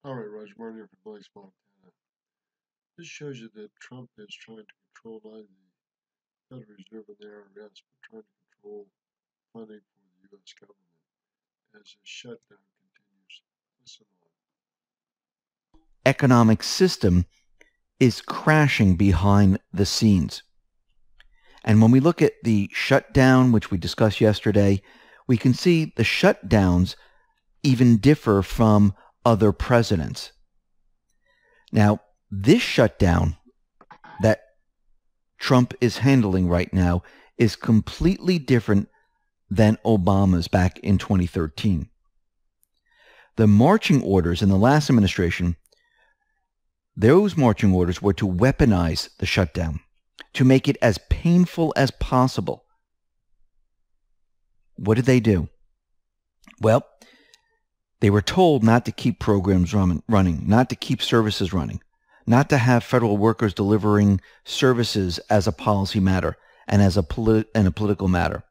All right, Roger Martin here for Blake's, Montana. This shows you that Trump is trying to control not only the Federal Reserve and the IRS, but trying to control funding for the U.S. government as the shutdown continues. Listen on. Economic system is crashing behind the scenes. And when we look at the shutdown, which we discussed yesterday, we can see the shutdowns even differ from other presidents. Now, this shutdown that Trump is handling right now is completely different than Obama's back in 2013. The marching orders in the last administration, those marching orders were to weaponize the shutdown, to make it as painful as possible. What did they do? Well, they were told not to keep programs running, not to keep services running, not to have federal workers delivering services as a policy matter and as a political matter.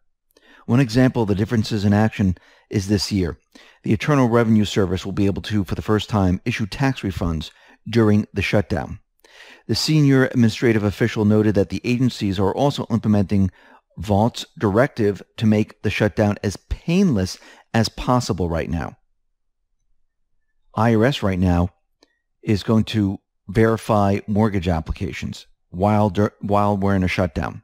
One example of the differences in action is this year. The Internal Revenue Service will be able to, for the first time, issue tax refunds during the shutdown. The senior administrative official noted that the agencies are also implementing Vault's directive to make the shutdown as painless as possible right now. IRS right now is going to verify mortgage applications while we're in a shutdown.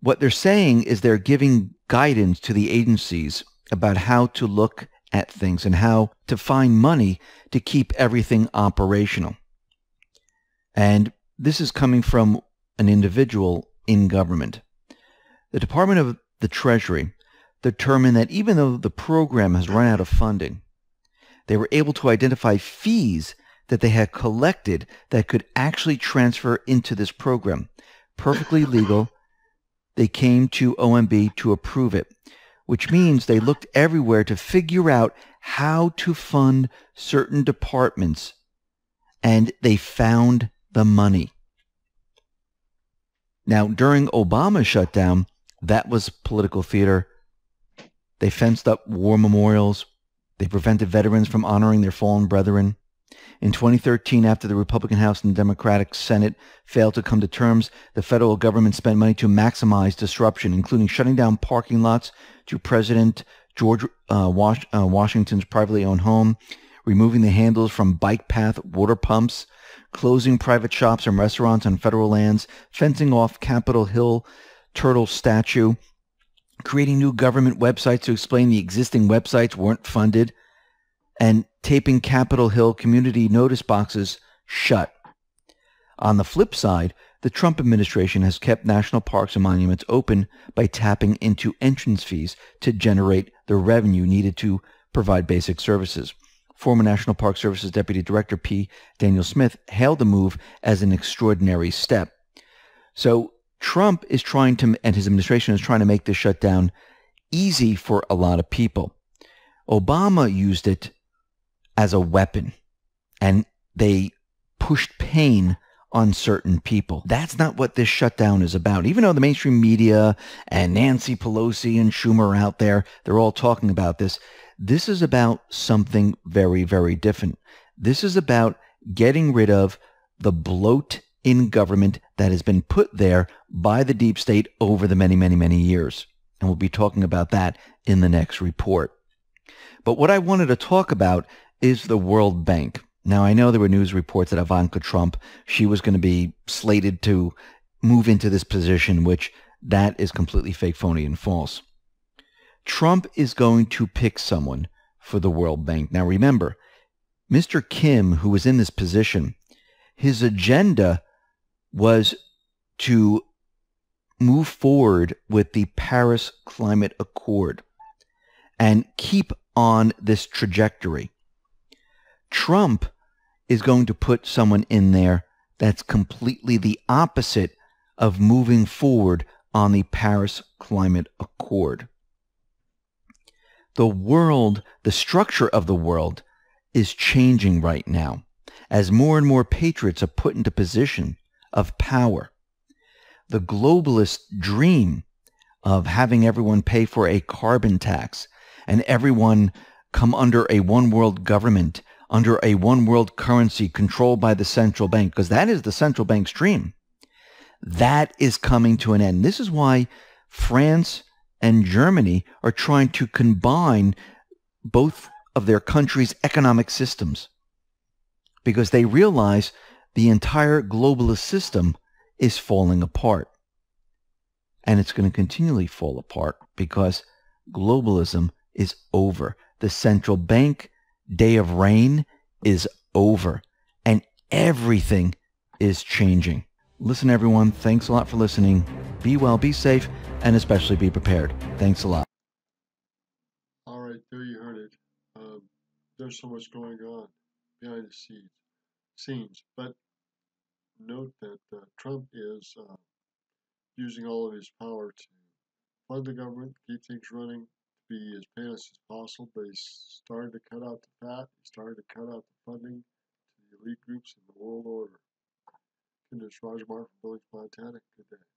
What they're saying is they're giving guidance to the agencies about how to look at things and how to find money to keep everything operational. And this is coming from an individual in government. The Department of the Treasury determined that even though the program has run out of funding, they were able to identify fees that they had collected that could actually transfer into this program. Perfectly legal. They came to OMB to approve it, which means they looked everywhere to figure out how to fund certain departments, and they found the money. Now, during Obama's shutdown, that was political theater. They fenced up war memorials. They prevented veterans from honoring their fallen brethren. In 2013, after the Republican House and the Democratic Senate failed to come to terms, the federal government spent money to maximize disruption, including shutting down parking lots to President George Washington's privately owned home, removing the handles from bike path water pumps, closing private shops and restaurants on federal lands, fencing off Capitol Hill turtle statue, creating new government websites to explain the existing websites weren't funded, and taping Capitol Hill community notice boxes shut. On the flip side, the Trump administration has kept national parks and monuments open by tapping into entrance fees to generate the revenue needed to provide basic services. Former National Park Services Deputy Director P. Daniel Smith hailed the move as an extraordinary step. So Trump is trying to, and his administration is trying to make this shutdown easy for a lot of people. Obama used it as a weapon, and they pushed pain on certain people. That's not what this shutdown is about. Even though the mainstream media and Nancy Pelosi and Schumer are out there, they're all talking about this. This is about something very, very different. This is about getting rid of the bloat in government that has been put there by the deep state over the many, many, many years. And we'll be talking about that in the next report. But what I wanted to talk about is the World Bank. Now, I know there were news reports that Ivanka Trump, she was going to be slated to move into this position, which that is completely fake, phony, and false. Trump is going to pick someone for the World Bank. Now, remember, Mr. Kim, who was in this position, his agenda was to move forward with the Paris Climate Accord and keep on this trajectory. Trump is going to put someone in there that's completely the opposite of moving forward on the Paris Climate Accord. The world, the structure of the world is changing right now as more and more patriots are put into position of power. The globalist dream of having everyone pay for a carbon tax and everyone come under a one world government, under a one world currency controlled by the central bank, because that is the central bank's dream. That is coming to an end. This is why France and Germany are trying to combine both of their countries' economic systems, because they realize the entire globalist system is falling apart. And it's going to continually fall apart because globalism is over. The central bank day of reign is over, and everything is changing. Listen, everyone, thanks a lot for listening. Be well, be safe, and especially be prepared. Thanks a lot. All right, there you heard it. There's so much going on behind the scenes, but note that Trump is using all of his power to fund the government, keep things running, to be as painless as possible, but he's starting to cut out the fat. He's starting to cut out the funding to the elite groups in the world order. And this is Roger Martin from Billings, Montana. Good day.